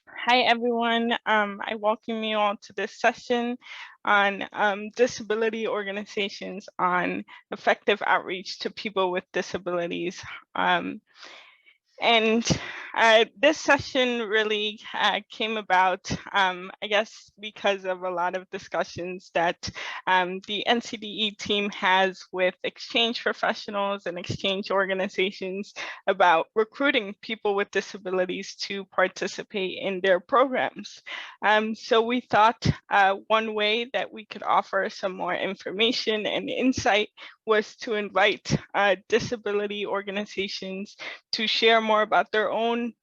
Hi, everyone. I welcome you all to this session on disability organizations on effective outreach to people with disabilities. Um, and this session really came about, I guess, because of a lot of discussions that the NCDE team has with exchange professionals and exchange organizations about recruiting people with disabilities to participate in their programs. So we thought one way that we could offer some more information and insight was to invite disability organizations to share more about their own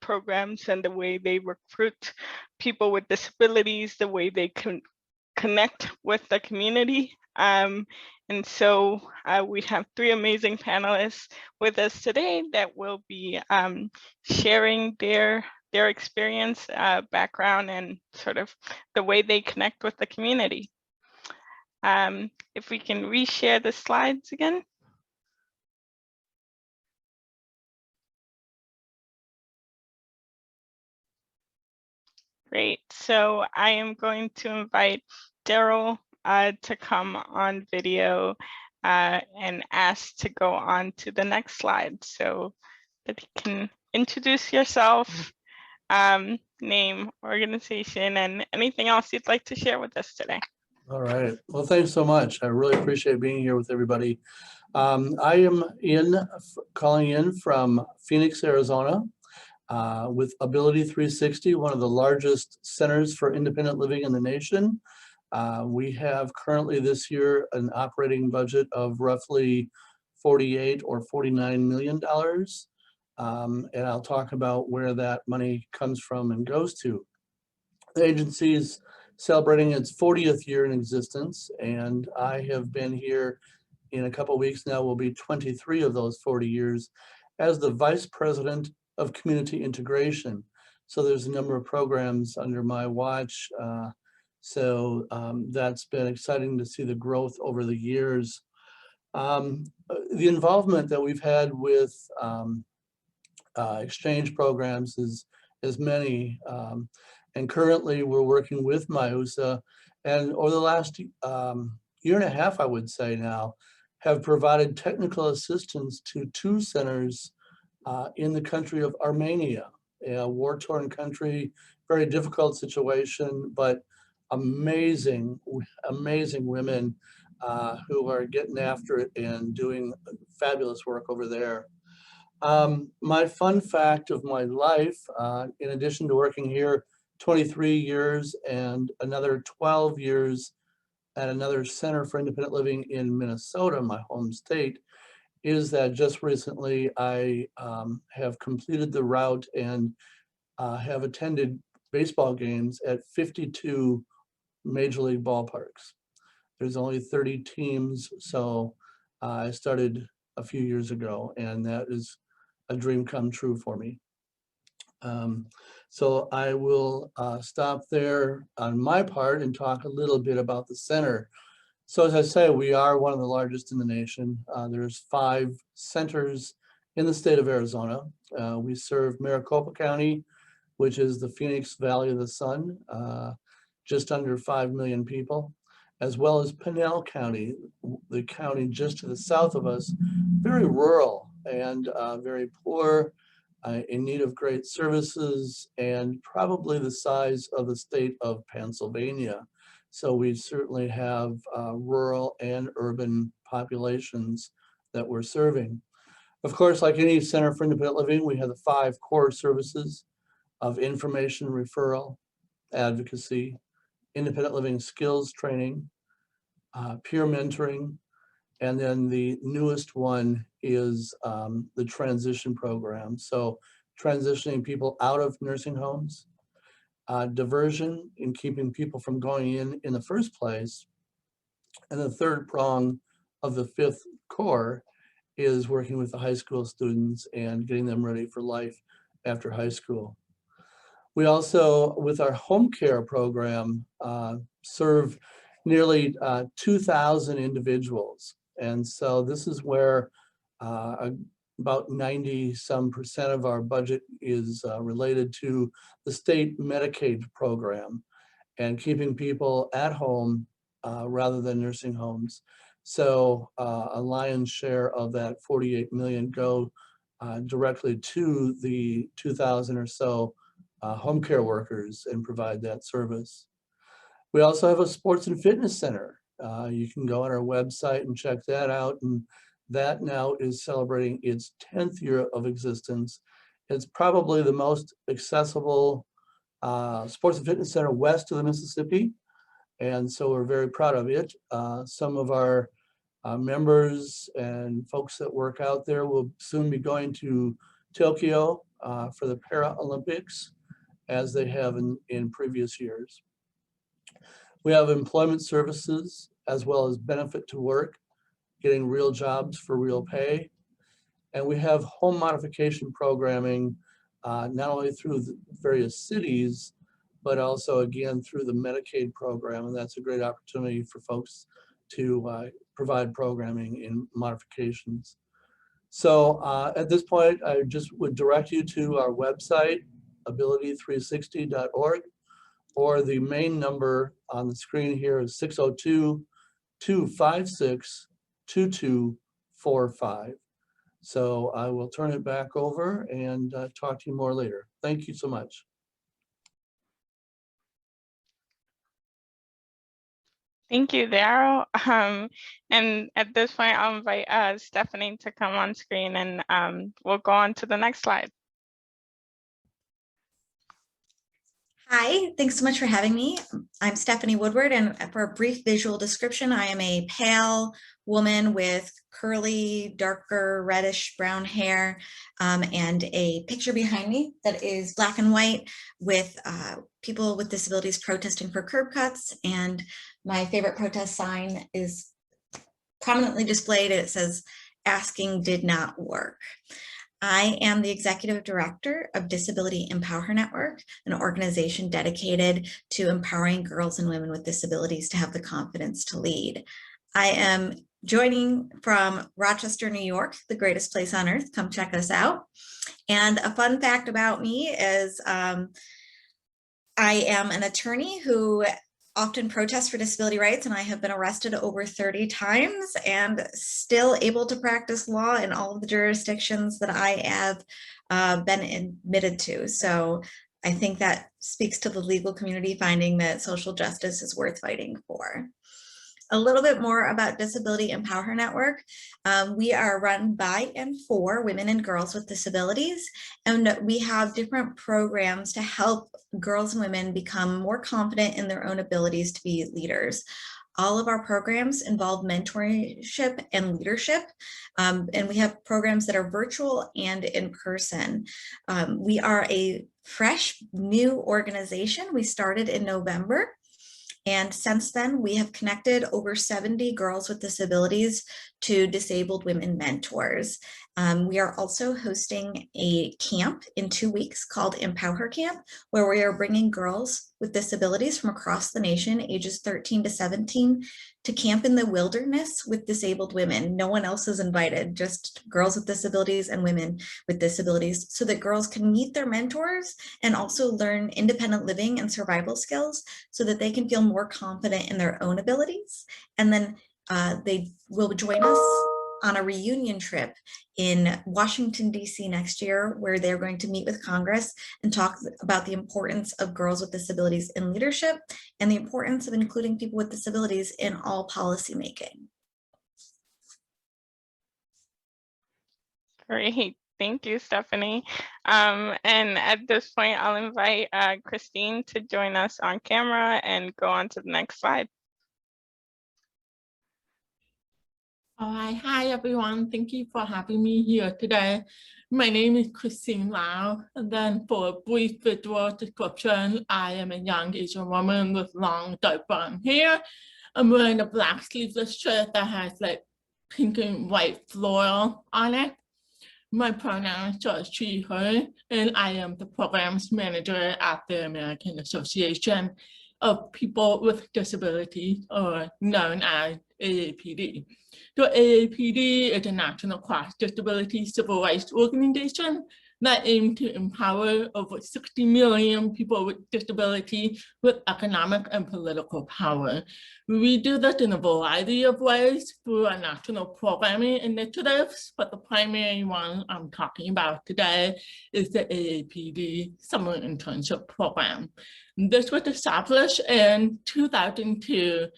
programs and the way they recruit people with disabilities, the way they can connect with the community. And so we have three amazing panelists with us today that will be sharing their experience, background, and sort of the way they connect with the community. If we can reshare the slides again. Great. So I am going to invite Daryl to come on video and ask to go on to the next slide so that you can introduce yourself, name, organization, and anything else you'd like to share with us today. All right. Well, thanks so much. I really appreciate being here with everybody. I am calling in from Phoenix, Arizona, with Ability 360, one of the largest centers for independent living in the nation. We have currently this year an operating budget of roughly $48 or $49 million. And I'll talk about where that money comes from and goes to. The agency is celebrating its 40th year in existence, and I have been here in a couple of weeks now, will be 23 of those 40 years as the Vice President of Community Integration. So there's a number of programs under my watch. That's been exciting to see the growth over the years. The involvement that we've had with exchange programs is many. And currently we're working with MIUSA, and over the last year and a half, I would say now, have provided technical assistance to two centers in the country of Armenia, a war-torn country, very difficult situation, but amazing women who are getting after it and doing fabulous work over there. My fun fact of my life, in addition to working here 23 years and another 12 years at another Center for Independent Living in Minnesota, my home state, is that just recently I have completed the route and have attended baseball games at 52 major league ballparks. There's only 30 teams, so I started a few years ago, and that is a dream come true for me. So I will stop there on my part and talk a little bit about the center. So as I say, we are one of the largest in the nation. There's 5 centers in the state of Arizona. We serve Maricopa County, which is the Phoenix Valley of the Sun, just under 5 million people, as well as Pinal County, the county just to the south of us, very rural and very poor, in need of great services, and probably the size of the state of Pennsylvania. So we certainly have rural and urban populations that we're serving. Of course, like any Center for Independent Living, we have the 5 core services of information referral, advocacy, independent living skills training, peer mentoring, and then the newest one is the transition program. So transitioning people out of nursing homes, diversion in keeping people from going in the first place. And the third prong of the 5th core is working with the high school students and getting them ready for life after high school. We also, with our home care program, serve nearly 2,000 individuals. And so this is where About 90% of our budget is related to the state Medicaid program and keeping people at home rather than nursing homes. So a lion's share of that 48 million go directly to the 2,000 or so home care workers and provide that service. We also have a sports and fitness center. You can go on our website and check that out. And that now is celebrating its 10th year of existence. It's probably the most accessible sports and fitness center west of the Mississippi. And so we're very proud of it. Some of our members and folks that work out there will soon be going to Tokyo for the Paralympics, as they have in previous years. We have employment services as well as benefit to work, getting real jobs for real pay. And we have home modification programming, not only through the various cities, but also again through the Medicaid program. And that's a great opportunity for folks to provide programming in modifications. So at this point, I just would direct you to our website, ability360.org, or the main number on the screen here is 602-256-2245. So I will turn it back over and talk to you more later. Thank you so much. Thank you, Daryl. And at this point, I'll invite Stephanie to come on screen, and we'll go on to the next slide. Hi, thanks so much for having me. I'm Stephanie Woodward, and for a brief visual description, I am a pale woman with curly, darker, reddish brown hair, and a picture behind me that is black and white with people with disabilities protesting for curb cuts. And my favorite protest sign is prominently displayed. It says, "Asking did not work." I am the executive director of Disability Empower Network, an organization dedicated to empowering girls and women with disabilities to have the confidence to lead. I am joining from Rochester, New York, the greatest place on earth. Come check us out. And a fun fact about me is I am an attorney who often protests for disability rights, and I have been arrested over 30 times and still able to practice law in all of the jurisdictions that I have been admitted to. So I think that speaks to the legal community finding that social justice is worth fighting for. A little bit more about Disability Empower Network. We are run by and for women and girls with disabilities, and we have different programs to help girls and women become more confident in their own abilities to be leaders. All of our programs involve mentorship and leadership, and we have programs that are virtual and in person. We are a fresh new organization. We started in November. And since then, we have connected over 70 girls with disabilities to disabled women mentors. We are also hosting a camp in 2 weeks called Empower Camp, where we are bringing girls with disabilities from across the nation, ages 13 to 17, to camp in the wilderness with disabled women. No one else is invited, just girls with disabilities and women with disabilities, so that girls can meet their mentors and also learn independent living and survival skills so that they can feel more confident in their own abilities. And then they will join us on a reunion trip in Washington, D.C. next year, where they're going to meet with Congress and talk about the importance of girls with disabilities in leadership and the importance of including people with disabilities in all policymaking. Great. Thank you, Stephanie. And at this point, I'll invite Christine to join us on camera and go on to the next slide. All right, hi everyone. Thank you for having me here today. My name is Christine Lau, and then for a brief visual description, I am a young Asian woman with long dark brown hair. I'm wearing a black sleeveless shirt that has like pink and white floral on it. My pronouns are she, her, and I am the programs manager at the American Association of people with disabilities, or known as AAPD. The AAPD is a national cross-disability civil rights organization that aims to empower over 60 million people with disability with economic and political power. We do that in a variety of ways through our national programming initiatives, but the primary one I'm talking about today is the AAPD Summer Internship Program. This was established in 2002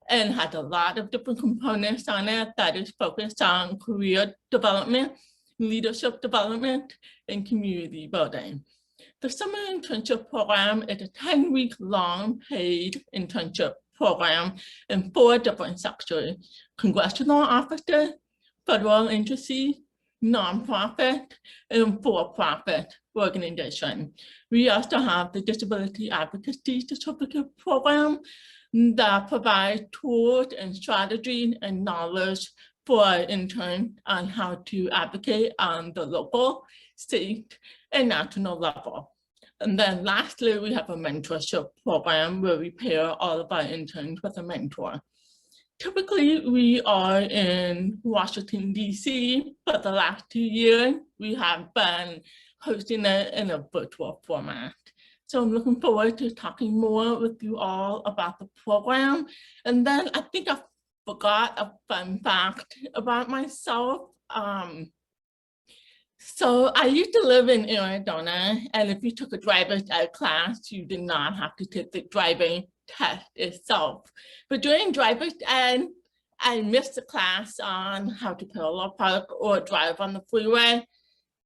and has a lot of different components on it that is focused on career development, leadership development, and community building. The Summer Internship Program is a 10-week-long paid internship program in 4 different sectors: congressional offices, federal agencies, nonprofit, and for-profit organization. We also have the Disability Advocacy Certificate Program that provides tools and strategies and knowledge for our interns on how to advocate on the local, state, and national level. And then lastly, we have a mentorship program where we pair all of our interns with a mentor. Typically, we are in Washington, D.C., but the last 2 years, we have been hosting it in a virtual format. So I'm looking forward to talking more with you all about the program. And then I think I forgot a fun fact about myself. So I used to live in Arizona, and if you took a driver's ed class, you did not have to take the driving test itself. But during driver's ed, I missed the class on how to parallel park or drive on the freeway.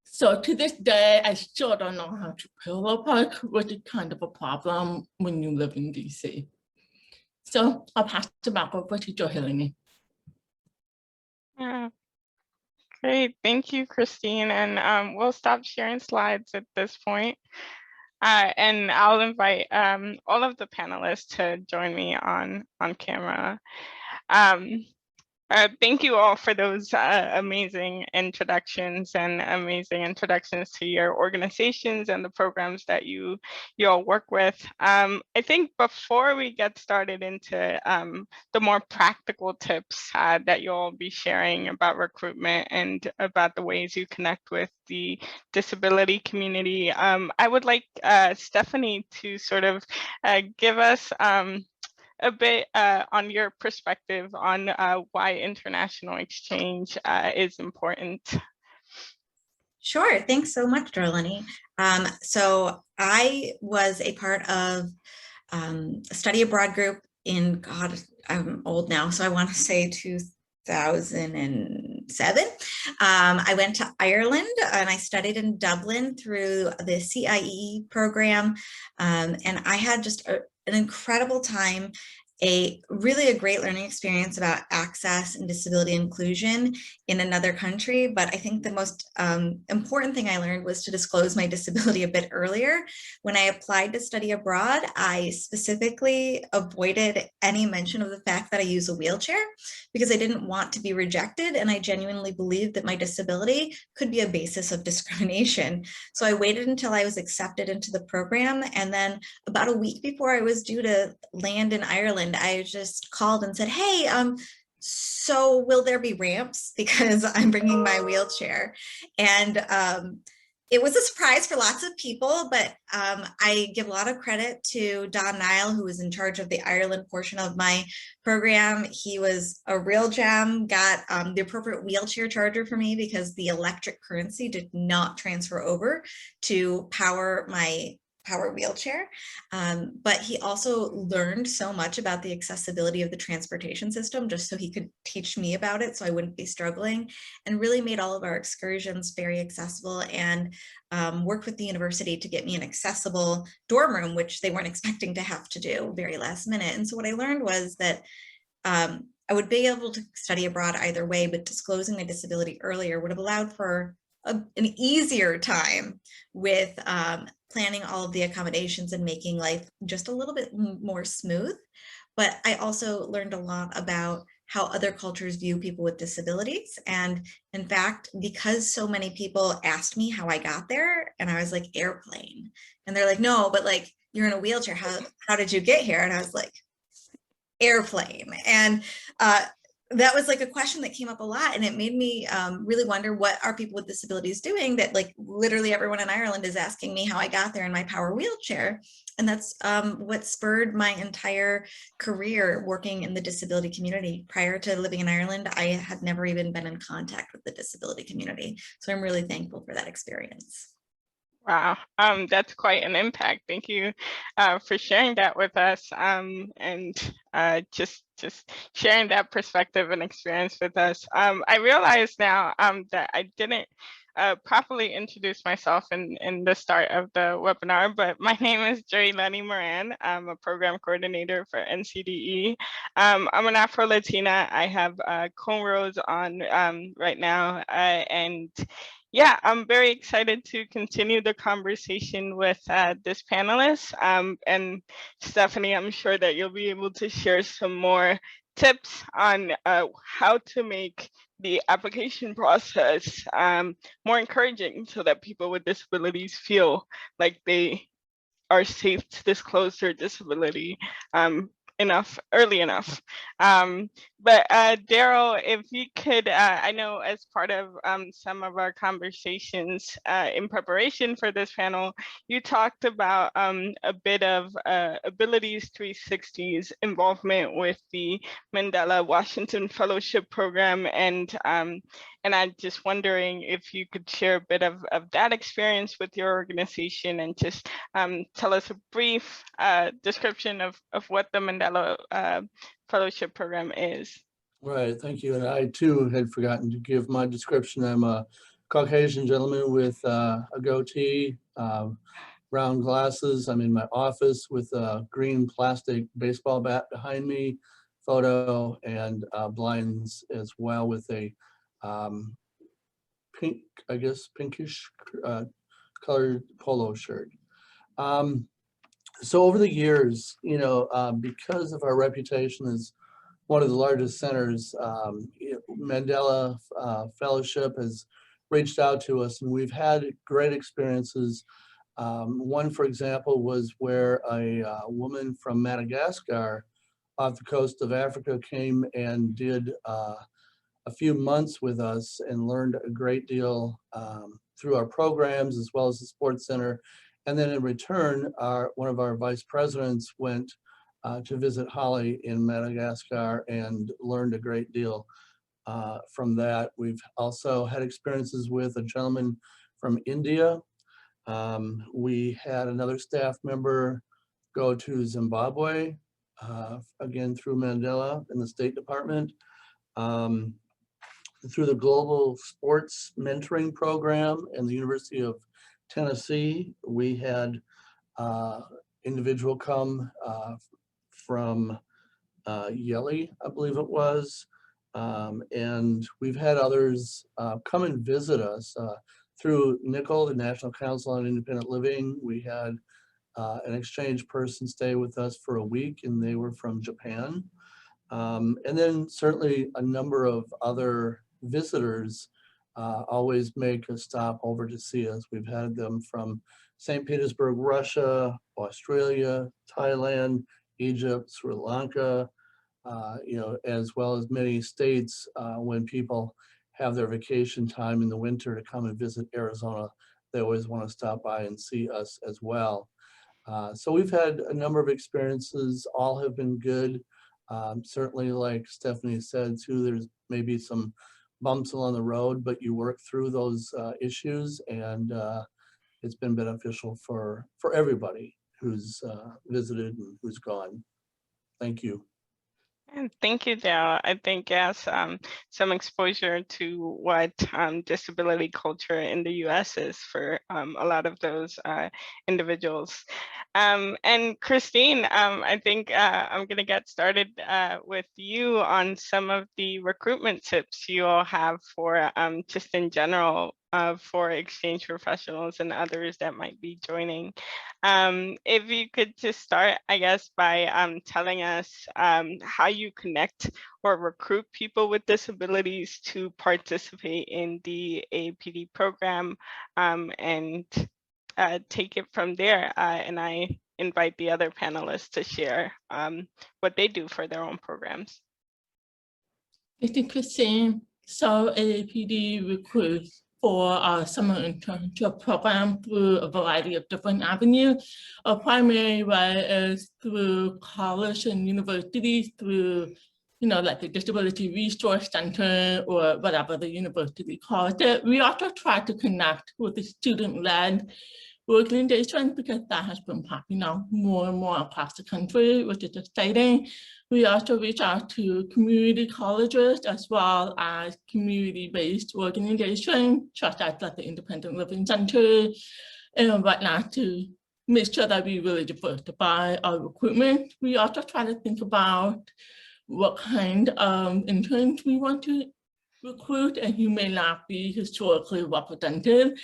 So to this day, I still don't know how to parallel park, which is kind of a problem when you live in DC. So I'll pass it back over to Johelini. Yeah. Great, thank you, Christine. And we'll stop sharing slides at this point. And I'll invite all of the panelists to join me on camera. Thank you all for those amazing introductions to your organizations and the programs that you all work with. I think before we get started into the more practical tips that you'll be sharing about recruitment and about the ways you connect with the disability community, I would like Stephanie to sort of give us a bit on your perspective on why international exchange is important. Sure. Thanks so much, Darlene. So I was a part of a study abroad group in, God, I'm old now, so I want to say 2007. I went to Ireland and I studied in Dublin through the CIE program. And I had just an incredible time, really a great learning experience about access and disability inclusion in another country. But I think the most important thing I learned was to disclose my disability a bit earlier. When I applied to study abroad, I specifically avoided any mention of the fact that I use a wheelchair because I didn't want to be rejected. And I genuinely believed that my disability could be a basis of discrimination. So I waited until I was accepted into the program. And then about a week before I was due to land in Ireland, I just called and said, hey, so will there be ramps? Because I'm bringing my wheelchair. And it was a surprise for lots of people, but I give a lot of credit to Don Nile, who was in charge of the Ireland portion of my program. He was a real gem, got the appropriate wheelchair charger for me because the electric currency did not transfer over to power my wheelchair. But he also learned so much about the accessibility of the transportation system just so he could teach me about it so I wouldn't be struggling, and really made all of our excursions very accessible, and worked with the university to get me an accessible dorm room, which they weren't expecting to have to do very last minute. And so what I learned was that I would be able to study abroad either way, but disclosing my disability earlier would have allowed for an easier time with planning all of the accommodations and making life just a little bit more smooth. But I also learned a lot about how other cultures view people with disabilities. And in fact, because so many people asked me how I got there, and I was like, airplane. And they're like, no, but like, you're in a wheelchair. How did you get here? And I was like, airplane. And that was like a question that came up a lot, and it made me really wonder, what are people with disabilities doing that like literally everyone in Ireland is asking me how I got there in my power wheelchair. And that's what spurred my entire career working in the disability community. Prior to living in Ireland, I had never even been in contact with the disability community. So I'm really thankful for that experience. Wow, that's quite an impact. Thank you for sharing that with us, and just sharing that perspective and experience with us. I realize now that I didn't properly introduce myself in the start of the webinar, but my name is Jerry Lenny Moran. I'm a program coordinator for NCDE. I'm an Afro-Latina. I have cornrows on right now, and yeah, I'm very excited to continue the conversation with this panelist. And Stephanie, I'm sure that you'll be able to share some more tips on how to make the application process more encouraging so that people with disabilities feel like they are safe to disclose their disability early enough. But Daryl, if you could, I know as part of some of our conversations in preparation for this panel, you talked about a bit of Abilities 360's involvement with the Mandela Washington Fellowship Program, and I'm just wondering if you could share a bit of that experience with your organization, and just tell us a brief description of what the Mandela Fellowship Program is. Right, thank you. And I too had forgotten to give my description. I'm a Caucasian gentleman with a goatee, brown glasses. I'm in my office with a green plastic baseball bat behind me, photo, and blinds as well, with a pink, I guess, pinkish colored polo shirt. So over the years, you know, because of our reputation as one of the largest centers, Mandela Fellowship has reached out to us, and we've had great experiences. One, for example, was where a woman from Madagascar off the coast of Africa came and did a few months with us and learned a great deal through our programs as well as the Sports Center. And then in return, one of our vice presidents went to visit Holly in Madagascar and learned a great deal from that. We've also had experiences with a gentleman from India. We had another staff member go to Zimbabwe, again through Mandela in the State Department. Through the Global Sports Mentoring Program and the University of Tennessee, we had individual come from Yale, I believe it was, and we've had others come and visit us. Through NCIL, the National Council on Independent Living, we had an exchange person stay with us for a week, and they were from Japan. And then certainly a number of other visitors always make a stop over to see us. We've had them from St. Petersburg, Russia, Australia, Thailand, Egypt, Sri Lanka, you know, as well as many states. When people have their vacation time in the winter to come and visit Arizona, they always want to stop by and see us as well. So we've had a number of experiences. All have been good. Certainly, like Stephanie said too, there's maybe some bumps along the road, but you work through those issues, and it's been beneficial for everybody who's visited and who's gone. Thank you. And thank you, Dale. I think, yes, some exposure to what disability culture in the US is for a lot of those individuals. And Christine, I think I'm going to get started with you on some of the recruitment tips you all have for just in general for exchange professionals and others that might be joining. If you could just start, I guess, by telling us how you connect or recruit people with disabilities to participate in the AAPD program, and take it from there. And I invite the other panelists to share what they do for their own programs. Thank you, Christine. So AAPD recruits for our summer internship program through a variety of different avenues. Our primary way is through college and universities, through like the Disability Resource Center or whatever the university calls it. We also try to connect with the student-led organizations because that has been popping up more and more across the country, which is exciting. We also reach out to community colleges as well as community-based organizations, such as like the Independent Living Center and whatnot, to make sure that we really diversify our recruitment. We also try to think about what kind of interns we want to recruit and who may not be historically represented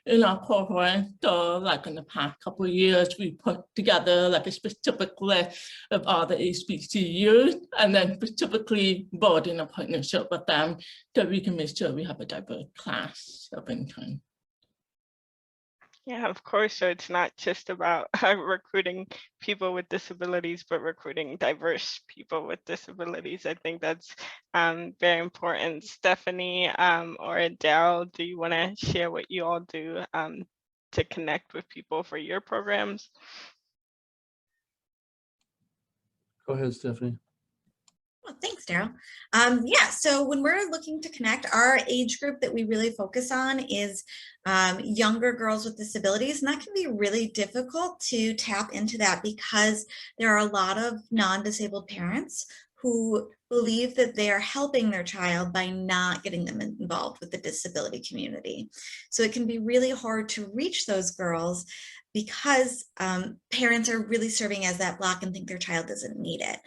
in our cohort. So like in the past couple of years, we put together like a specific list of all the HBCUs and then specifically building a partnership with them so we can make sure we have a diverse class of interns. Yeah, of course. So it's not just about recruiting people with disabilities, but recruiting diverse people with disabilities. I think that's very important. Stephanie or Daryl, do you want to share what you all do to connect with people for your programs? Go ahead, Stephanie. Well, thanks, Daryl. Yeah, so when we're looking to connect, our age group that we really focus on is younger girls with disabilities, and that can be really difficult to tap into that because there are a lot of non-disabled parents who believe that they are helping their child by not getting them involved with the disability community. So it can be really hard to reach those girls because parents are really serving as that block and think their child doesn't need it.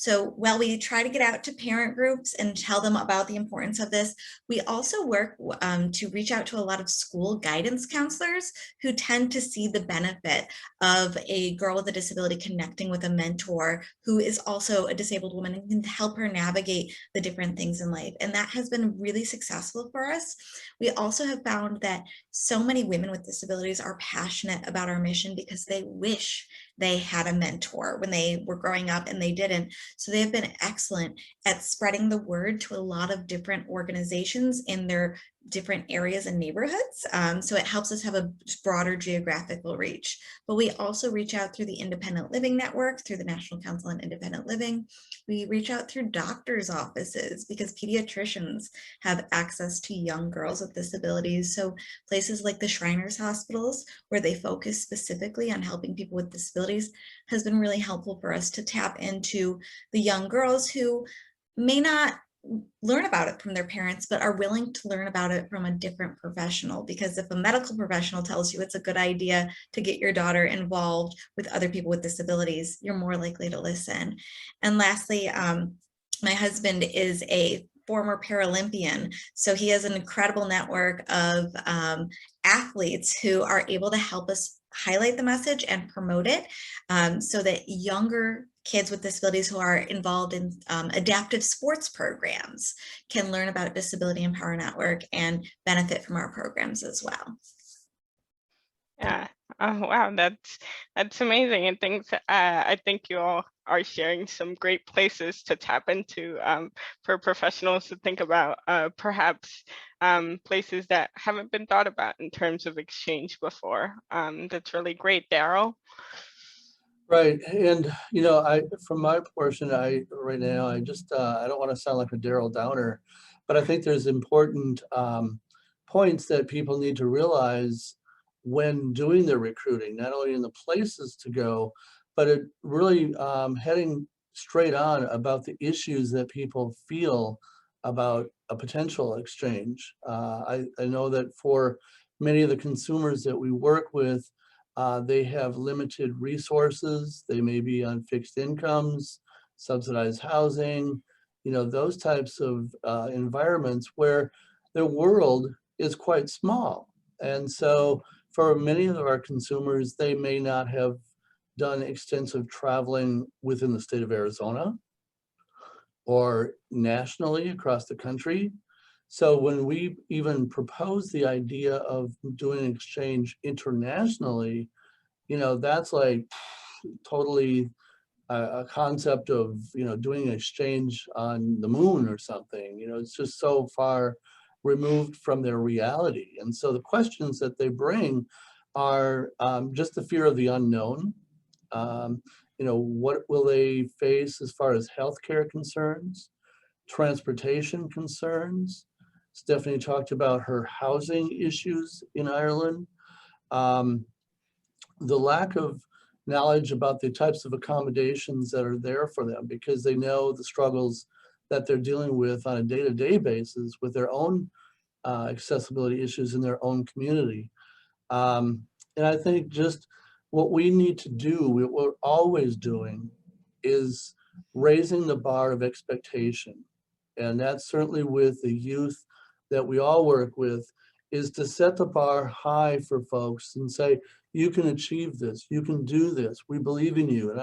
So while we try to get out to parent groups and tell them about the importance of this, we also work to reach out to a lot of school guidance counselors who tend to see the benefit of a girl with a disability connecting with a mentor who is also a disabled woman and can help her navigate the different things in life. And that has been really successful for us. We also have found that so many women with disabilities are passionate about our mission because they wish they had a mentor when they were growing up and they didn't. So they have been excellent at spreading the word to a lot of different organizations in their different areas and neighborhoods. So it helps us have a broader geographical reach. But we also reach out through the Independent Living Network, through the National Council on Independent Living. We reach out through doctors' offices because pediatricians have access to young girls with disabilities. So places like the Shriners Hospitals, where they focus specifically on helping people with disabilities, has been really helpful for us to tap into the young girls who may not learn about it from their parents, but are willing to learn about it from a different professional. Because if a medical professional tells you it's a good idea to get your daughter involved with other people with disabilities, you're more likely to listen. And lastly, my husband is a former Paralympian. So he has an incredible network of athletes who are able to help us highlight the message and promote it so that younger kids with disabilities who are involved in adaptive sports programs can learn about Disability Empower Network and benefit from our programs as well. Yeah. Oh, wow, that's amazing. And I think you all are sharing some great places to tap into for professionals to think about, perhaps places that haven't been thought about in terms of exchange before. That's really great, Daryl. Right, and from my portion, right now, I don't want to sound like a Daryl Downer, but I think there's important points that people need to realize when doing their recruiting, not only in the places to go, but it really heading straight on about the issues that people feel about a potential exchange. I know that for many of the consumers that we work with, they have limited resources. They may be on fixed incomes, subsidized housing, those types of environments where their world is quite small. And so for many of our consumers, they may not have done extensive traveling within the state of Arizona or nationally across the country. So when we even propose the idea of doing an exchange internationally, that's like, totally a concept of, doing an exchange on the moon or something. It's just so far removed from their reality. And so the questions that they bring are just the fear of the unknown. What will they face as far as healthcare concerns, transportation concerns? Stephanie talked about her housing issues in Ireland. The lack of knowledge about the types of accommodations that are there for them, because they know the struggles that they're dealing with on a day-to-day basis with their own accessibility issues in their own community. And I think just what we need to do, what we're always doing, is raising the bar of expectation. And that's certainly with the youth that we all work with, is to set the bar high for folks and say, you can achieve this, you can do this, we believe in you. And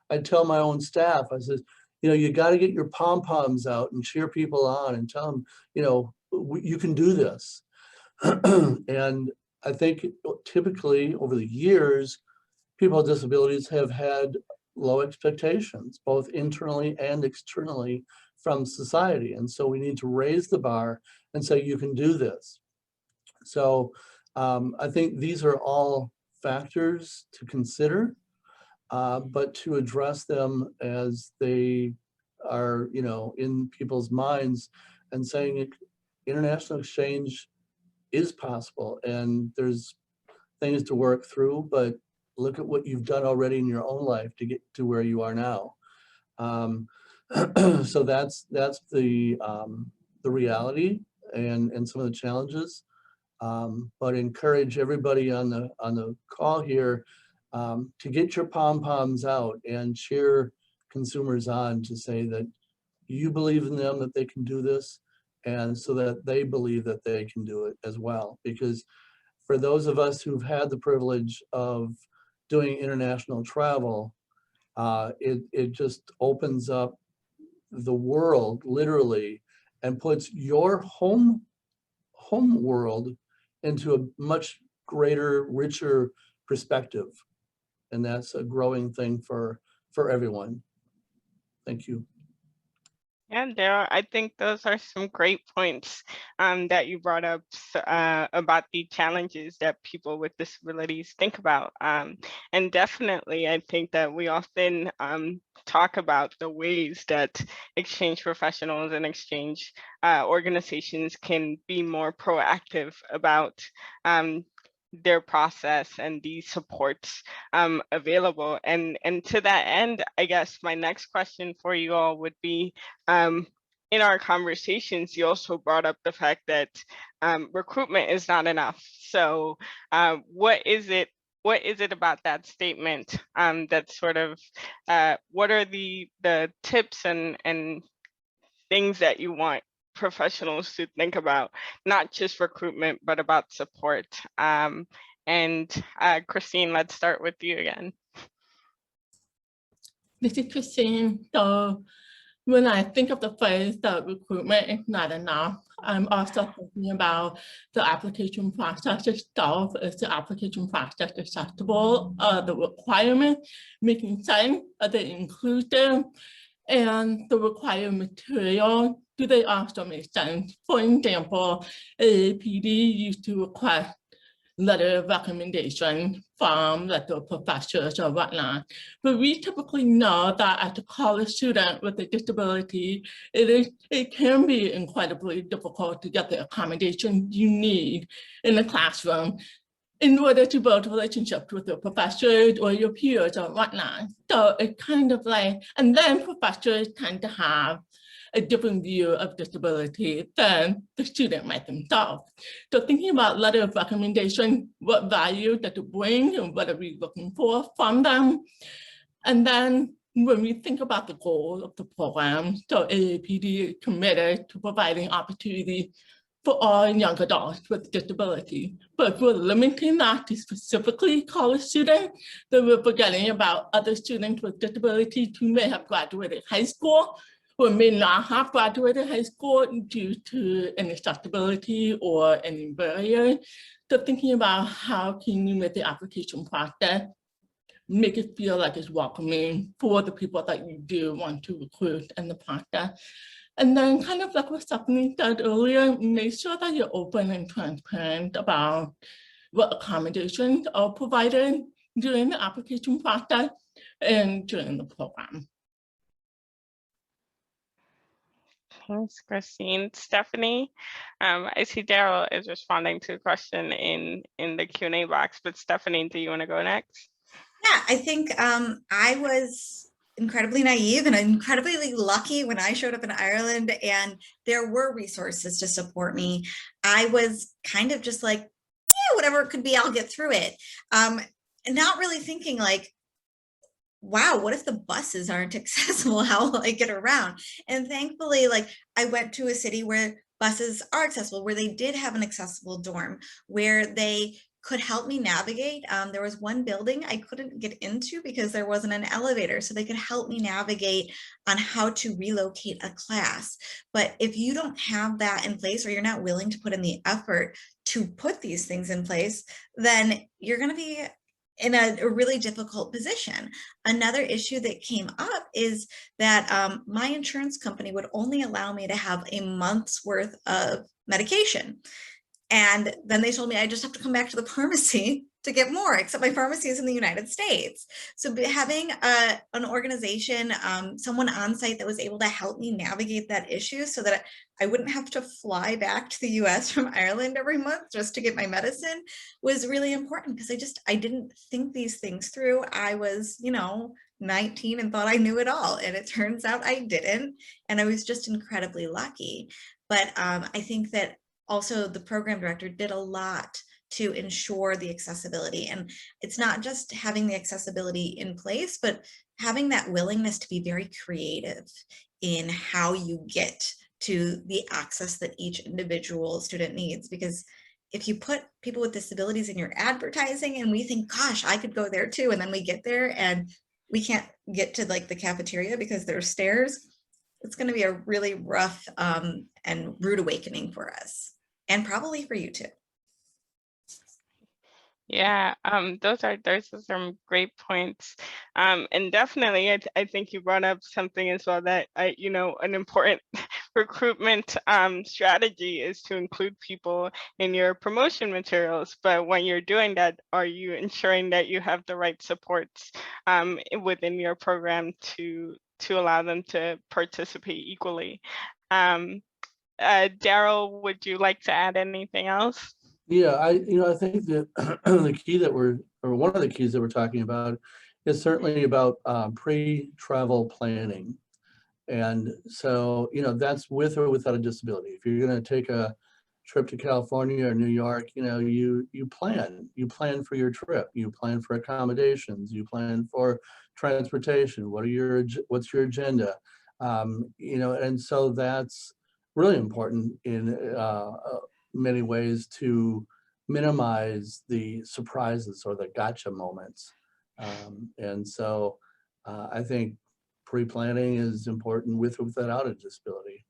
I tell my own staff, I said, you got to get your pom-poms out and cheer people on and tell them, you can do this. And I think typically over the years, people with disabilities have had low expectations, both internally and externally from society. And so we need to raise the bar and say, you can do this. So I think these are all factors to consider, but to address them as they are, in people's minds, and saying international exchange is possible and there's things to work through, but look at what you've done already in your own life to get to where you are now. So that's the reality and some of the challenges. But encourage everybody on the call here to get your pom-poms out and cheer consumers on to say that you believe in them, that they can do this, and so that they believe that they can do it as well. Because for those of us who've had the privilege of doing international travel, it just opens up the world literally and puts your home world into a much greater, richer perspective. And that's a growing thing for everyone. Thank you. Yeah, Daryl, I think those are some great points that you brought up about the challenges that people with disabilities think about. And definitely, I think that we often talk about the ways that exchange professionals and exchange organizations can be more proactive about their process and these supports available. And to that end, I guess my next question for you all would be, in our conversations, you also brought up the fact that recruitment is not enough. So what is it about that statement that sort of, what are the tips and things that you want professionals to think about, not just recruitment, but about support? And Christine, let's start with you again. This is Christine. So when I think of the phrase that recruitment is not enough, I'm also thinking about the application process itself. Is the application process acceptable? The requirement making sense? Are they inclusive? And the required material, do they also make sense? For example, AAPD used to request letter of recommendation from letter professors or whatnot. But we typically know that as a college student with a disability, it can be incredibly difficult to get the accommodation you need in the classroom in order to build relationships with your professors or your peers or whatnot. So it's kind of like, and then professors tend to have a different view of disability than the student might themselves. So thinking about letter of recommendation, what value does it bring and what are we looking for from them? And then when we think about the goal of the program, so AAPD is committed to providing opportunity for all young adults with disability. But if we're limiting that to specifically college students, then we're forgetting about other students with disabilities who may have graduated high school or may not have graduated high school due to inaccessibility or any barrier. So thinking about how can you make the application process make it feel like it's welcoming for the people that you do want to recruit in the process. And then kind of like what Stephanie said earlier, make sure that you're open and transparent about what accommodations are provided during the application process and during the program. Thanks, Christine. Stephanie, I see Daryl is responding to a question in the Q&A box, but Stephanie, do you want to go next? Yeah, I think I was incredibly naive and incredibly lucky when I showed up in Ireland and there were resources to support me. I was kind of just like, yeah, whatever it could be, I'll get through it. And not really thinking like, wow, what if the buses aren't accessible? How will I get around? And thankfully, like I went to a city where buses are accessible, where they did have an accessible dorm, where they could help me navigate. There was one building I couldn't get into because there wasn't an elevator, so they could help me navigate on how to relocate a class. But if you don't have that in place, or you're not willing to put in the effort to put these things in place, then you're going to be in a really difficult position. Another issue that came up is that my insurance company would only allow me to have a month's worth of medication. And then they told me I just have to come back to the pharmacy to get more, except my pharmacy is in the United States. So having an organization, someone on site that was able to help me navigate that issue so that I wouldn't have to fly back to the US from Ireland every month just to get my medicine was really important, because I didn't think these things through. I was, 19 and thought I knew it all. And it turns out I didn't. And I was just incredibly lucky. But I think that also the program director did a lot to ensure the accessibility. And it's not just having the accessibility in place, but having that willingness to be very creative in how you get to the access that each individual student needs. Because if you put people with disabilities in your advertising and we think, gosh, I could go there too, and then we get there and we can't get to like the cafeteria because there's stairs, it's going to be a really rough and rude awakening for us, and probably for you too. Yeah, those are some great points. And definitely, I think you brought up something as well that an important recruitment strategy is to include people in your promotion materials. But when you're doing that, are you ensuring that you have the right supports within your program to allow them to participate equally? Daryl, would you like to add anything else? Yeah, I think that the key that one of the keys that we're talking about is certainly about pre-travel planning. And so, that's with or without a disability. If you're going to take a trip to California or New York, you plan for your trip, you plan for accommodations, you plan for transportation. What's your agenda? And so that's really important in many ways to minimize the surprises or the gotcha moments. And so I think pre-planning is important with or without a disability.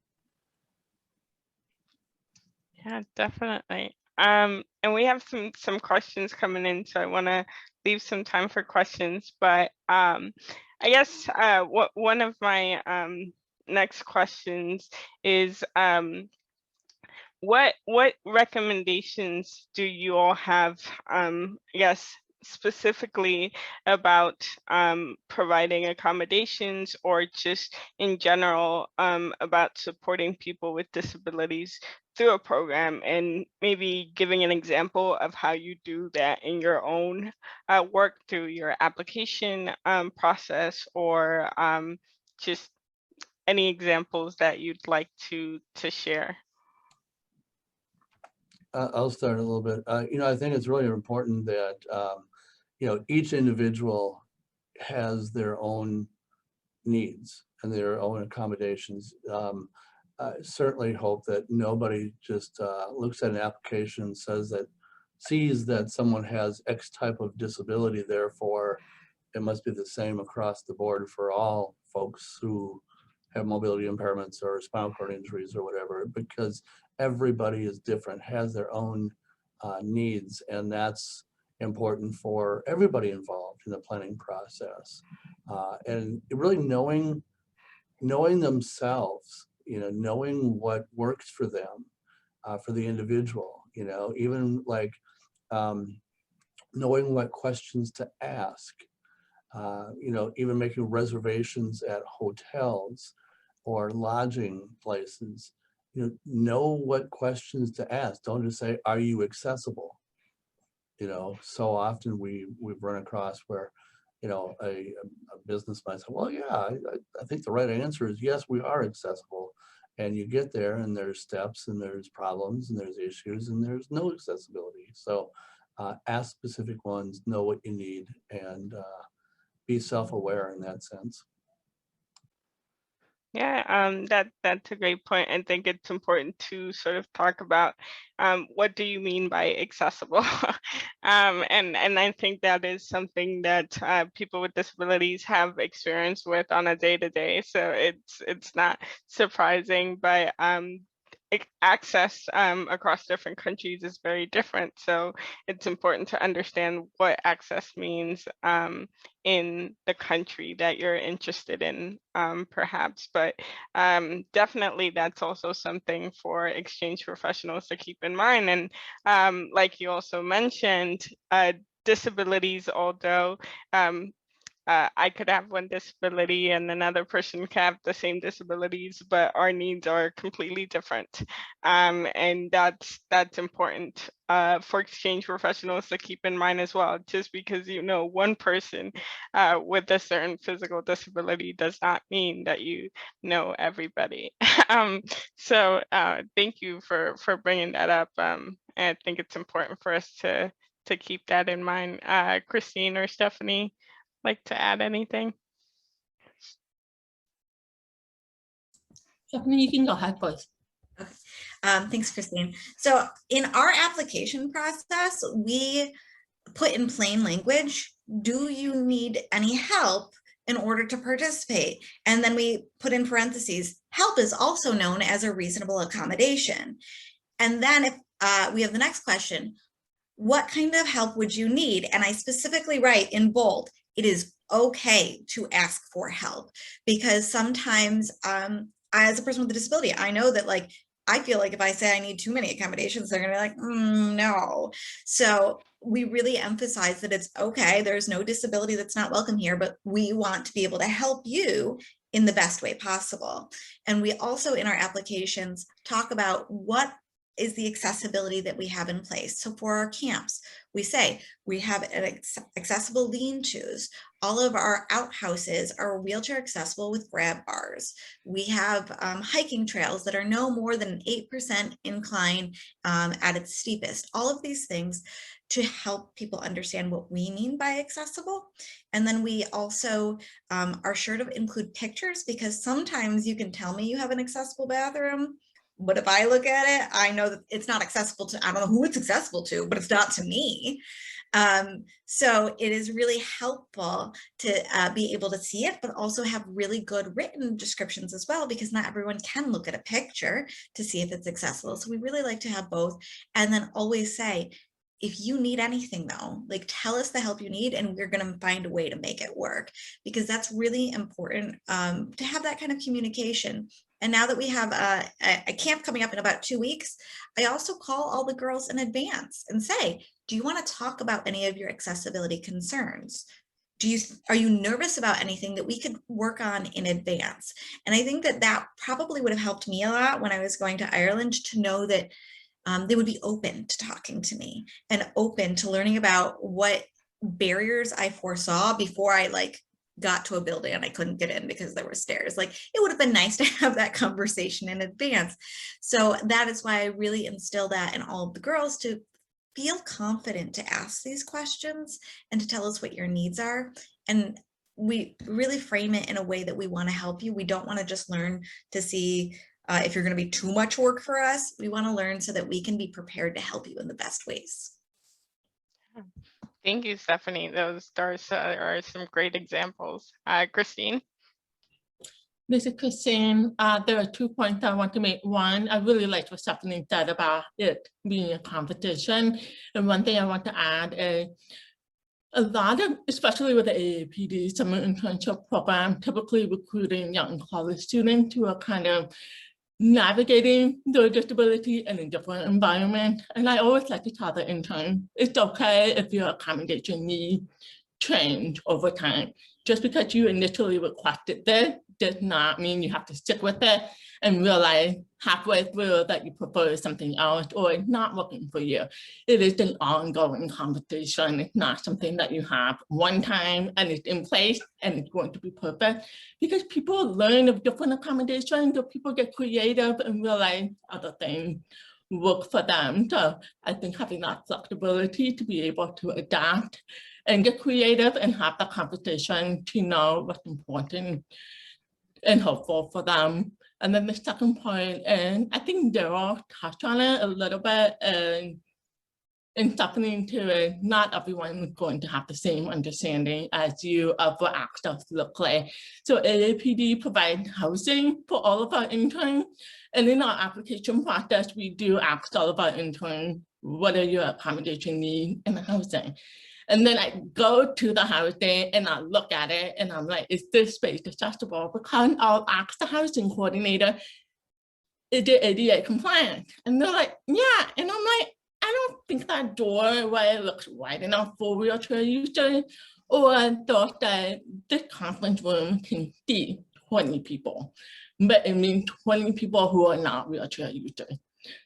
Yeah, definitely. And we have some questions coming in, so I want to leave some time for questions. But I guess one of my next questions is what recommendations do you all have, I guess, specifically about providing accommodations, or just in general about supporting people with disabilities through a program, and maybe giving an example of how you do that in your own work through your application process, or just any examples that you'd like to share? I'll start a little bit. I think it's really important that each individual has their own needs and their own accommodations. I certainly hope that nobody just looks at an application and sees that someone has X type of disability, therefore it must be the same across the board for all folks who have mobility impairments or spinal cord injuries or whatever, because everybody is different, has their own needs, and that's important for everybody involved. in the planning process. And really knowing themselves, knowing what works for them, for the individual, even like knowing what questions to ask, even making reservations at hotels or lodging places, know what questions to ask. Don't just say, are you accessible? So often we've run across where, a business might say, well, yeah, I think the right answer is yes, we are accessible. And you get there and there's steps and there's problems and there's issues and there's no accessibility. So ask specific ones, know what you need, and be self-aware in that sense. Yeah, that's a great point. I think it's important to sort of talk about what do you mean by accessible, and I think that is something that people with disabilities have experience with on a day-to-day. So it's not surprising, but access across different countries is very different. So it's important to understand what access means in the country that you're interested in, perhaps. But definitely that's also something for exchange professionals to keep in mind. And like you also mentioned, disabilities, although I could have one disability and another person can have the same disabilities, but our needs are completely different. And that's important for exchange professionals to keep in mind as well. Just because one person with a certain physical disability does not mean that you know everybody. So thank you for bringing that up. And I think it's important for us to keep that in mind. Christine or Stephanie, like to add anything? Stephanie, you can go ahead, please. Okay. Thanks, Christine. So in our application process, we put in plain language, do you need any help in order to participate? And then we put in parentheses, help is also known as a reasonable accommodation. And then if we have the next question, what kind of help would you need? And I specifically write in bold, it is okay to ask for help, because sometimes as a person with a disability, I know that I feel like if I say I need too many accommodations, they're gonna be like, no. So we really emphasize that it's okay, there's no disability that's not welcome here, but we want to be able to help you in the best way possible. And we also in our applications talk about what is the accessibility that we have in place. So for our camps, we say we have accessible lean-tos. All of our outhouses are wheelchair accessible with grab bars. We have hiking trails that are no more than an 8% incline at its steepest. All of these things to help people understand what we mean by accessible. And then we also are sure to include pictures, because sometimes you can tell me you have an accessible bathroom, but if I look at it, I know that it's not accessible to, I don't know who it's accessible to, but it's not to me. So it is really helpful to be able to see it, but also have really good written descriptions as well, because not everyone can look at a picture to see if it's accessible. So we really like to have both. And then always say, if you need anything though, tell us the help you need and we're going to find a way to make it work, because that's really important to have that kind of communication. And now that we have a camp coming up in about 2 weeks, I also call all the girls in advance and say, do you want to talk about any of your accessibility concerns? Are you nervous about anything that we could work on in advance? And I think that probably would have helped me a lot when I was going to Ireland, to know that they would be open to talking to me and open to learning about what barriers I foresaw before I got to a building and I couldn't get in because there were stairs. It would have been nice to have that conversation in advance. So that is why I really instill that in all of the girls, to feel confident to ask these questions and to tell us what your needs are. And we really frame it in a way that we want to help you. We don't want to just learn to see if you're going to be too much work for us. We want to learn so that we can be prepared to help you in the best ways. Thank you, Stephanie. Those are some great examples. Christine? This is Christine. There are 2 points I want to make. One, I really like what Stephanie said about it being a competition. And one thing I want to add is, a lot of, especially with the AAPD summer internship program, typically recruiting young college students who are kind of navigating their disability in a different environment. And I always like to tell the intern, it's okay if your accommodation need change over time. Just because you initially requested this does not mean you have to stick with it and realize halfway through that you prefer something else or it's not working for you. It is an ongoing conversation. It's not something that you have one time and it's in place and it's going to be perfect, because people learn of different accommodations, or people get creative and realize other things work for them. So I think having that flexibility to be able to adapt and get creative and have the conversation to know what's important and helpful for them. And then the second point, and I think Daryl touched on it a little bit, and in stepping to it, not everyone is going to have the same understanding as you of what access look like. So AAPD provides housing for all of our interns, and in our application process, we do ask all of our interns, what are your accommodation needs in the housing? And then I go to the housing and I look at it and I'm like, is this space accessible? Because I'll ask the housing coordinator, is it ADA compliant? And they're like, yeah. And I'm like, I don't think that doorway looks wide enough for wheelchair users, or I thought that this conference room can seat 20 people, but it means 20 people who are not wheelchair users.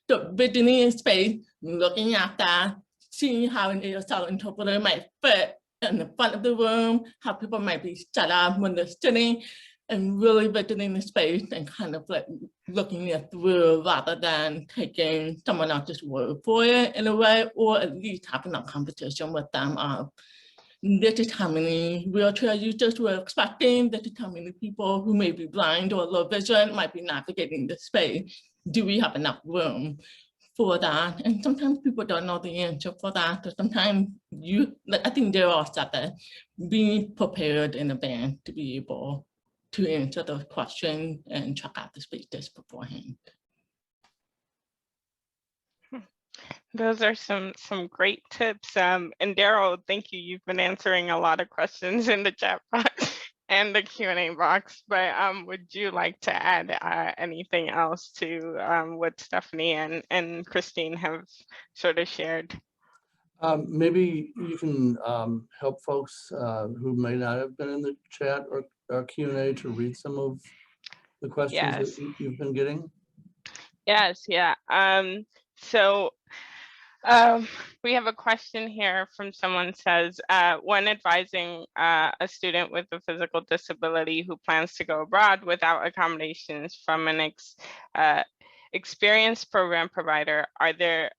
So visiting in space, looking at that, seeing how an ASL interpreter might fit in the front of the room, how people might be set up when they're sitting, and really visiting the space and kind of like looking it through rather than taking someone else's word for it in a way, or at least having a conversation with them of, this is how many wheelchair users we're expecting, this is how many people who may be blind or low vision might be navigating the space. Do we have enough room for that? And sometimes people don't know the answer for that. So sometimes I think they're all said that, being prepared in advance to be able to answer those questions and check out the spaces beforehand. Those are some great tips. And Daryl, thank you. You've been answering a lot of questions in the chat box and the Q&A box, but would you like to add anything else to what Stephanie and Christine have sort of shared? Maybe you can help folks who may not have been in the chat or Q&A to read some of the questions Yes. that you've been getting. Yes, yeah. So we have a question here from someone says, when advising a student with a physical disability who plans to go abroad without accommodations from an experienced program provider, are there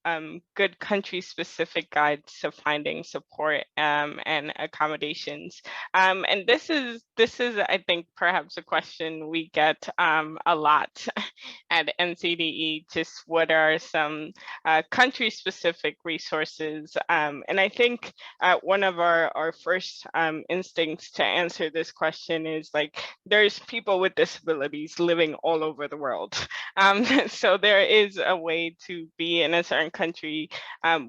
good country-specific guides to finding support and accommodations? And this is, I think, perhaps a question we get a lot at NCDE, just what are some country-specific resources? And I think one of our first instincts to answer this question is like, there's people with disabilities living all over the world. So there is a way to be in a certain country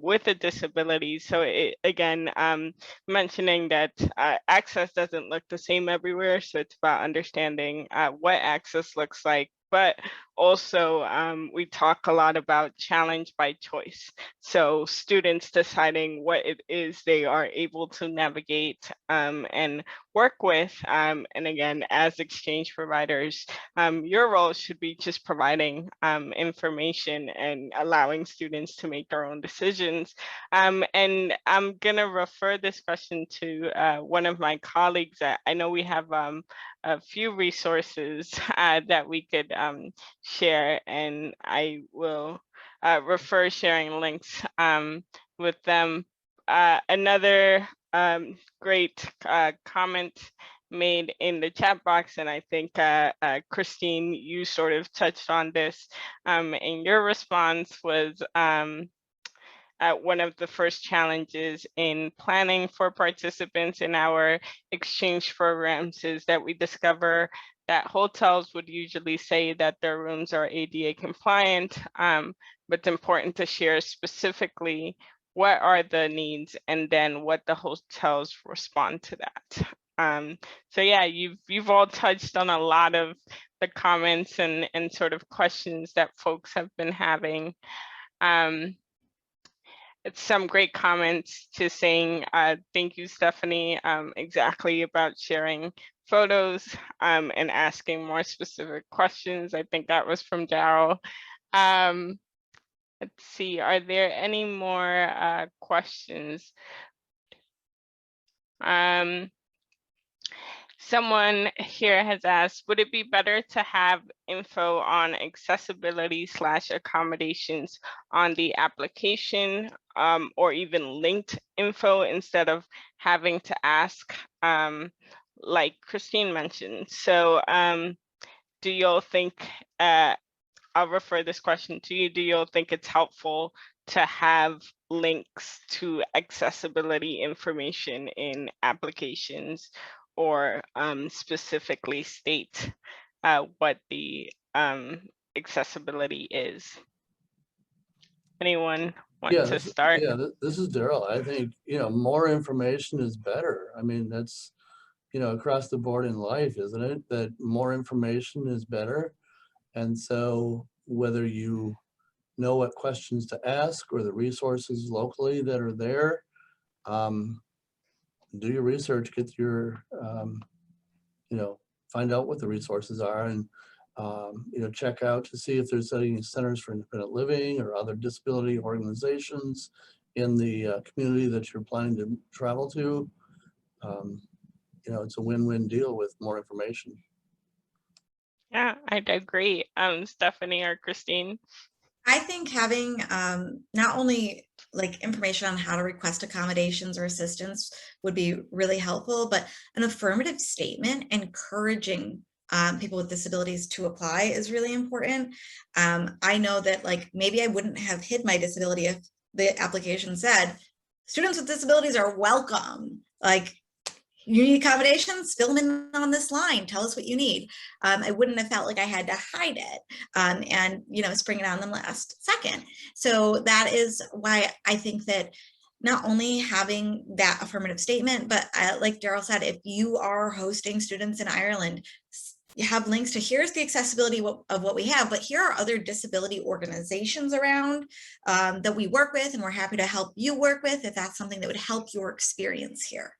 with a disability. So again, mentioning that access doesn't look the same everywhere. So it's about understanding what access looks like. But also, we talk a lot about challenge by choice. So students deciding what it is they are able to navigate and work with. And again, as exchange providers, your role should be just providing information and allowing students to make their own decisions. And I'm gonna refer this question to one of my colleagues. I know we have a few resources that we could share, and I will refer sharing links with them. Another great comment made in the chat box, and I think Christine, you sort of touched on this in your response, was one of the first challenges in planning for participants in our exchange programs is that we discover that hotels would usually say that their rooms are ADA compliant, but it's important to share specifically what are the needs, and then what the hotels respond to that. So yeah, you've all touched on a lot of the comments and sort of questions that folks have been having. It's some great comments to saying, thank you, Stephanie, exactly about sharing photos and asking more specific questions. I think that was from Daryl. Let's see, are there any more questions? Someone here has asked, would it be better to have info on accessibility / accommodations on the application or even linked info instead of having to ask, like Christine mentioned? So do y'all think, I'll refer this question to you, do y'all think it's helpful to have links to accessibility information in applications, or specifically state what the accessibility is? Anyone want to start? Yeah, this is Daryl. I think, more information is better. I mean, that's, across the board in life, isn't it? That more information is better. And so whether you know what questions to ask or the resources locally that are there, do your research, get your, find out what the resources are, and, check out to see if there's any centers for independent living or other disability organizations in the community that you're planning to travel to. It's a win-win deal with more information. Yeah, I agree. Stephanie or Christine? I think having not only like information on how to request accommodations or assistance would be really helpful, but an affirmative statement encouraging people with disabilities to apply is really important. I know that like maybe I wouldn't have hid my disability if the application said students with disabilities are welcome. Like, you need accommodations, fill them in on this line, tell us what you need. I wouldn't have felt like I had to hide it and spring it on them last second. So that is why I think that not only having that affirmative statement, but like Daryl said, if you are hosting students in Ireland, you have links to here's the accessibility of what we have, but here are other disability organizations around that we work with, and we're happy to help you work with if that's something that would help your experience here.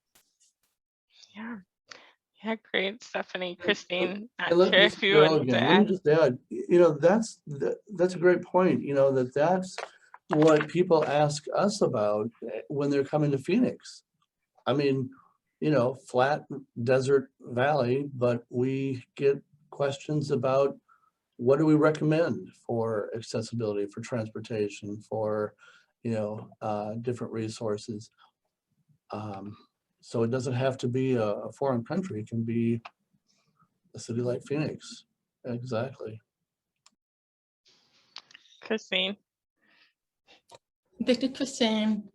Yeah, great, Stephanie. Christine, Let not sure if you want to Let me add. just add, that's a great point, that's what people ask us about when they're coming to Phoenix. I mean, flat desert valley, but we get questions about what do we recommend for accessibility, for transportation, for, different resources. So it doesn't have to be a foreign country. It can be a city like Phoenix. Exactly. Christine? This is Christine.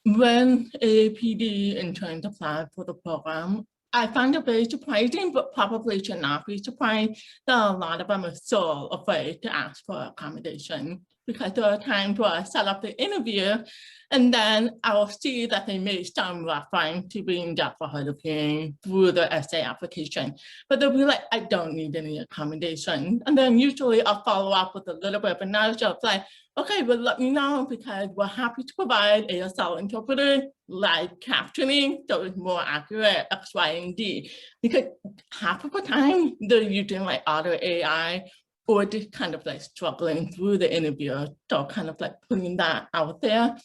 When AAPD interned to apply for the program, I found it very surprising, but probably should not be surprised that a lot of them are so afraid to ask for accommodation, because there are times where I set up the interview and then I will see that they made some reference to being deaf or hard of hearing through the essay application, but they'll be like, I don't need any accommodation. And then usually I'll follow up with a little bit of a nudge of like, okay, well, let me know, because we're happy to provide ASL interpreter, live captioning, so it's more accurate, X, Y, and D. Because half of the time they're using like other AI, or just kind of like struggling through the interview. So kind of like putting that out there.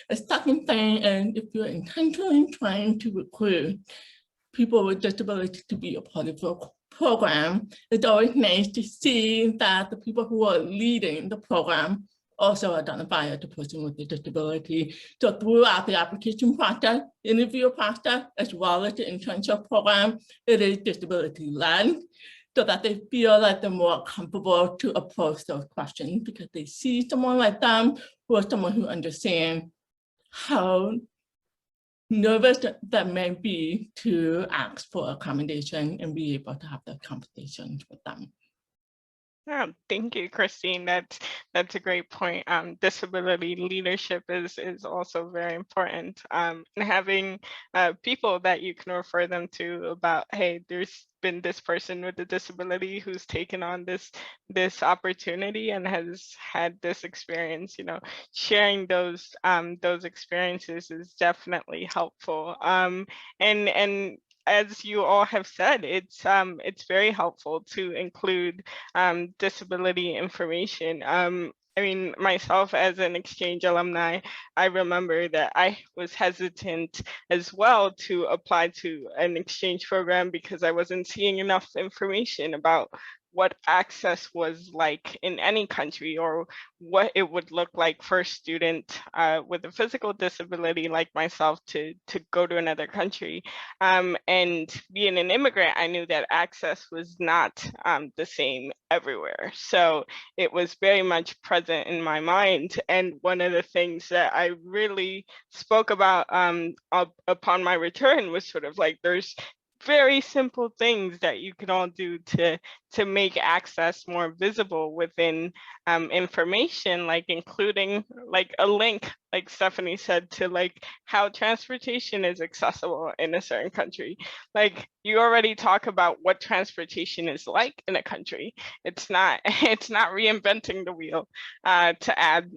The second thing, and if you're intentionally trying to recruit people with disabilities to be a part of your program, it's always nice to see that the people who are leading the program also identify as a person with a disability. So throughout the application process, interview process, as well as the internship program, it is disability-led, so that they feel like they're more comfortable to approach those questions, because they see someone like them who is someone who understands how nervous that may be to ask for accommodation and be able to have the conversations with them. Thank you, Christine. That's a great point. Disability leadership is also very important. And having people that you can refer them to about, hey, there's been this person with a disability who's taken on this opportunity and has had this experience. Sharing those experiences is definitely helpful. And as you all have said, it's very helpful to include disability information. I mean, myself as an exchange alumni, I remember that I was hesitant as well to apply to an exchange program because I wasn't seeing enough information about what access was like in any country, or what it would look like for a student with a physical disability like myself to go to another country. And being an immigrant, I knew that access was not the same everywhere. So it was very much present in my mind. And one of the things that I really spoke about upon my return was sort of like, there's very simple things that you can all do to make access more visible within information, like including like a link, like Stephanie said, to like how transportation is accessible in a certain country. Like, you already talk about what transportation is like in a country. It's not reinventing the wheel to add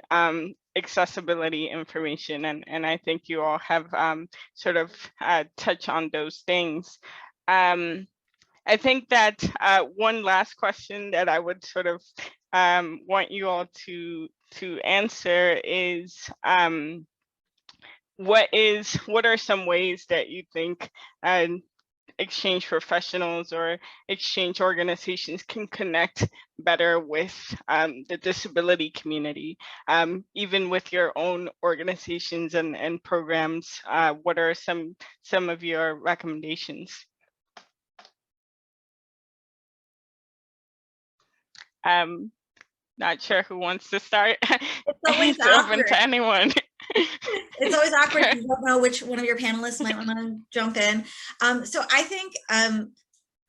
accessibility information, and I think you all have sort of touched on those things. I think that one last question that I would sort of want you all to answer is, what are some ways that you think exchange professionals or exchange organizations can connect better with the disability community, even with your own organizations and programs? What are some of your recommendations? Not sure who wants to start. It's always It's open awkward. to anyone. It's always awkward. You don't know which one of your panelists might want to jump in. So I think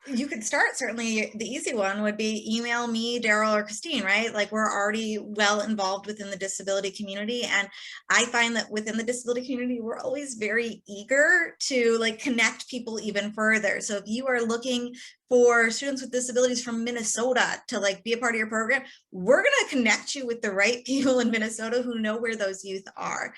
you could start, certainly the easy one would be email me, Daryl, or Christine, right? Like, we're already well involved within the disability community. And I find that within the disability community, we're always very eager to like connect people even further. So if you are looking for students with disabilities from Minnesota to like be a part of your program, we're going to connect you with the right people in Minnesota who know where those youth are.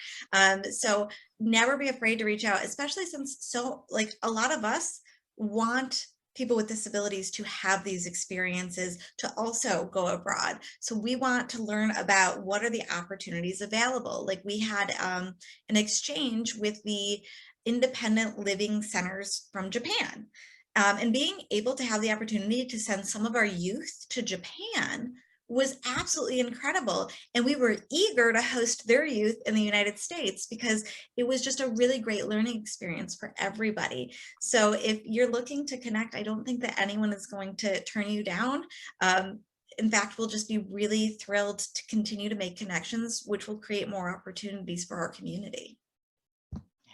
So never be afraid to reach out, especially since like a lot of us want people with disabilities to have these experiences to also go abroad. So we want to learn about what are the opportunities available. Like, we had an exchange with the independent living centers from Japan. And being able to have the opportunity to send some of our youth to Japan was absolutely incredible. And we were eager to host their youth in the United States because it was just a really great learning experience for everybody. So if you're looking to connect, I don't think that anyone is going to turn you down. In fact, we'll just be really thrilled to continue to make connections, which will create more opportunities for our community.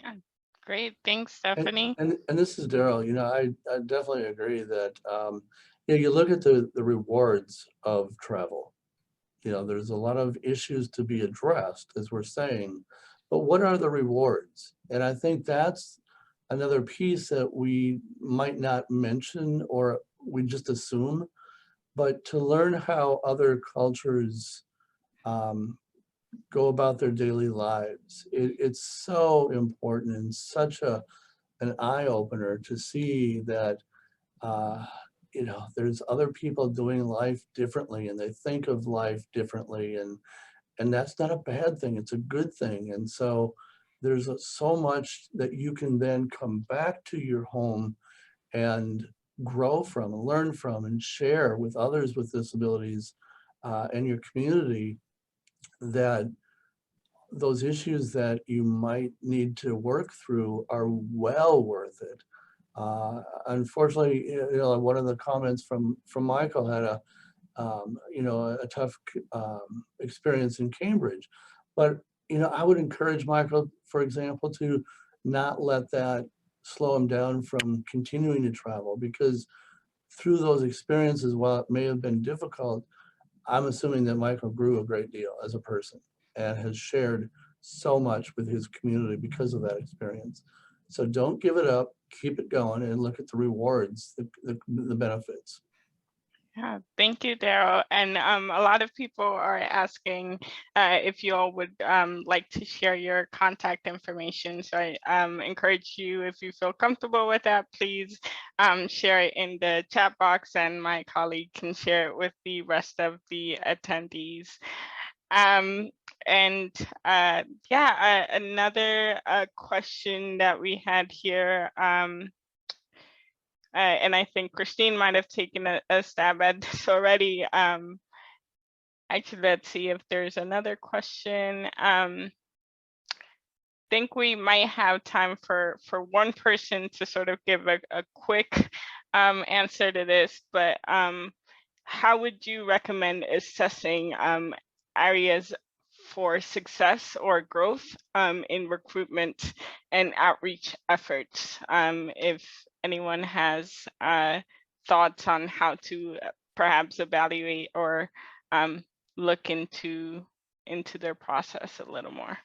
Yeah, great. Thanks, Stephanie. And this is Daryl. I definitely agree that you look at the rewards of travel. There's a lot of issues to be addressed, as we're saying, but what are the rewards? And I think that's another piece that we might not mention, or we just assume, but to learn how other cultures go about their daily lives. It's so important and such an eye-opener to see that there's other people doing life differently, and they think of life differently, and that's not a bad thing. It's a good thing. And so there's so much that you can then come back to your home and grow from and learn from and share with others with disabilities and your community, that those issues that you might need to work through are well worth it. Unfortunately, one of the comments from Michael had a tough experience in Cambridge, but I would encourage Michael, for example, to not let that slow him down from continuing to travel, because through those experiences, while it may have been difficult, I'm assuming that Michael grew a great deal as a person and has shared so much with his community because of that experience. So don't give it up, keep it going, and look at the rewards, the benefits. Yeah, thank you, Daryl. And a lot of people are asking if you all would like to share your contact information. So I encourage you, if you feel comfortable with that, please share it in the chat box, and my colleague can share it with the rest of the attendees. And another question that we had here, and I think Christine might have taken a stab at this already. Actually, let's see if there's another question. Think we might have time for one person to sort of give a quick answer to this, but how would you recommend assessing areas for success or growth in recruitment and outreach efforts? If anyone has thoughts on how to perhaps evaluate or look into their process a little more.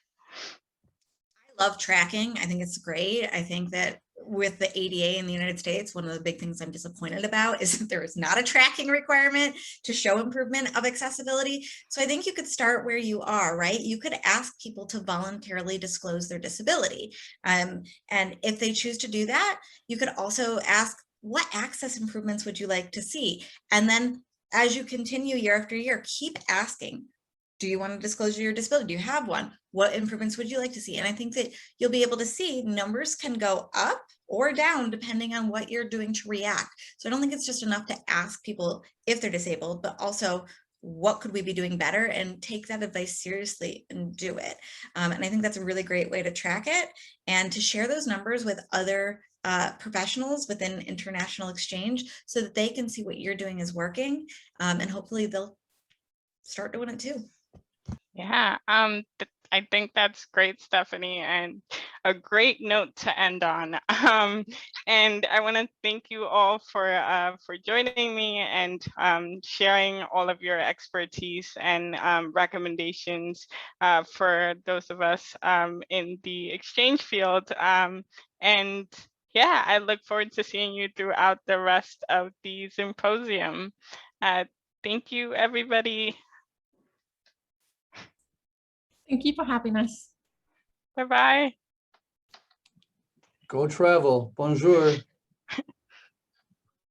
I love tracking. I think it's great. I think that with the ADA in the United States, one of the big things I'm disappointed about is that there is not a tracking requirement to show improvement of accessibility. So I think you could start where you are, right? You could ask people to voluntarily disclose their disability. And if they choose to do that, you could also ask, what access improvements would you like to see? And then as you continue year after year, keep asking, do you want to disclose your disability? Do you have one? What improvements would you like to see? And I think that you'll be able to see numbers can go up or down depending on what you're doing to react. So I don't think it's just enough to ask people if they're disabled, but also what could we be doing better, and take that advice seriously and do it. And I think that's a really great way to track it and to share those numbers with other professionals within international exchange so that they can see what you're doing is working, and hopefully they'll start doing it too. Yeah, I think that's great, Stephanie, and a great note to end on. And I want to thank you all for joining me and sharing all of your expertise and recommendations for those of us in the exchange field. And yeah, I look forward to seeing you throughout the rest of the symposium. Thank you, everybody. Thank you for having us. Bye-bye. Go travel. Bonjour.